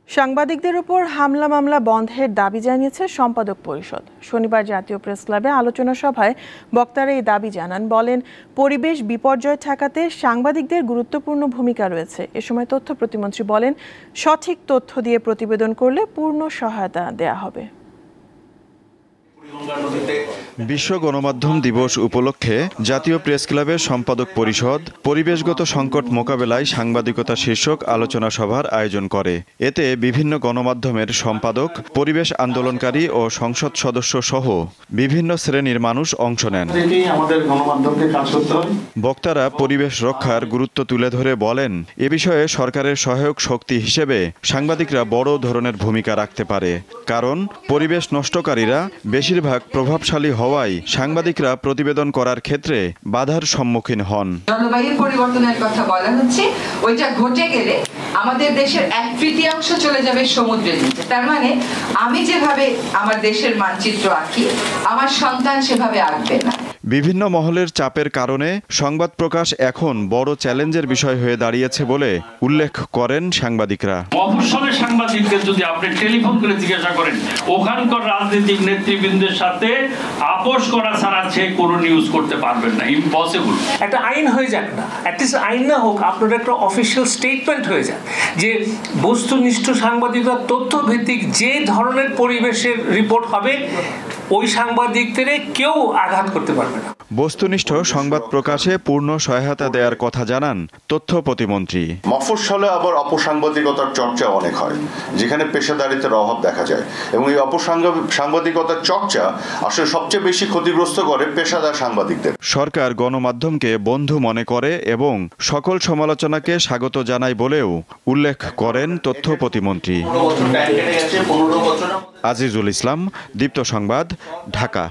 সাংবাদিকদের উপর হামলা মামলা বন্ধের দাবি জানিয়েছে সম্পাদক পরিষদ। শনিবার জাতীয় প্রেস ক্লাবে আলোচনা সভায় বক্তারা এই দাবি জানান। বলেন, পরিবেশ বিপর্যয় ঠেকাতে সাংবাদিকদের গুরুত্বপূর্ণ ভূমিকা রয়েছে। এ সময় তথ্য প্রতিমন্ত্রী বলেন, সঠিক তথ্য দিয়ে প্রতিবেদন করলে পূর্ণ সহায়তা দেয়া হবে। বিশ্ব গণমাধ্যম দিবস উপলক্ষে জাতীয় প্রেস ক্লাবের সম্পাদক পরিষদ পরিবেশগত সংকট মোকাবেলায় সাংবাদিকতা শীর্ষক আলোচনা সভার আয়োজন করে। এতে বিভিন্ন গণমাধ্যমের সম্পাদক, পরিবেশ আন্দোলনকারী ও সংসদ সদস্য সহ বিভিন্ন শ্রেণীর মানুষ অংশ নেন। বক্তারা পরিবেশ রক্ষার গুরুত্ব তুলে ধরে বলেন, এ বিষয়ে সরকারের সহায়ক শক্তি হিসেবে সাংবাদিকরা বড় ধরনের ভূমিকা রাখতে পারে। কারণ পরিবেশ নষ্টকারীরা বেশিরভাগ প্রভাবশালী হওয়ায় সাংবাদিকরা প্রতিবেদন করার ক্ষেত্রে বাধার সম্মুখীন হন। জলবায়ু পরিবর্তনের কথা বলা হচ্ছে, ওইটা ঘটে গেলে আমাদের দেশের 1/3 চলে যাবে সমুদ্রের নিচে। তার মানে আমি যেভাবে আমার দেশের মানচিত্র আঁকি, আমার সন্তান সেভাবে আঁকবে না। বিভিন্ন মহলের চাপের কারণে সংবাদ প্রকাশ এখন বড় চ্যালেঞ্জের বিষয় হয়ে দাঁড়িয়েছে বলে উল্লেখ করেন সাংবাদিকরা। মফস্বলের সাংবাদিকদের যদি আপনি টেলিফোন করে জিজ্ঞাসা করেন, ওখানকার রাজনৈতিক নেতৃবৃন্দের সাথে আপোষ করা ছাড়া সে কোনো নিউজ করতে পারবেন না, ইম্পসিবল। একটা আইন হয়ে যাক না, অ্যাটলিস্ট আইন না হোক, আপনার একটা অফিসিয়াল স্টেটমেন্ট হয়ে যাক যে বস্তুনিষ্ঠ সাংবাদিকতা তথ্যভিত্তিক যে ধরনের পরিবেশের রিপোর্ট হবে, ওই সাংবাদিকদের কেউ আঘাত করতে পারবে না। বস্তুনিষ্ঠ সংবাদ প্রকাশে পূর্ণ সহায়তা দেওয়ার কথা জানান তথ্য প্রতিমন্ত্রী। মফস্বলে আবার অপসাংবাদিকতার চর্চা অনেক হয়, যেখানে পেশাদারিত্বের অভাব দেখা যায়, এবং এই অপসাংবাদিকতার চর্চা আসলে সবচেয়ে বেশি ক্ষতিগ্রস্ত করে পেশাদার সাংবাদিকদের। সরকার গণমাধ্যমকে বন্ধু মনে করে এবং সকল সমালোচনাকে স্বাগত জানায় বলেও উল্লেখ করেন তথ্য প্রতিমন্ত্রী। আজিজুল ইসলাম, দীপ্ত সংবাদ, ঢাকা।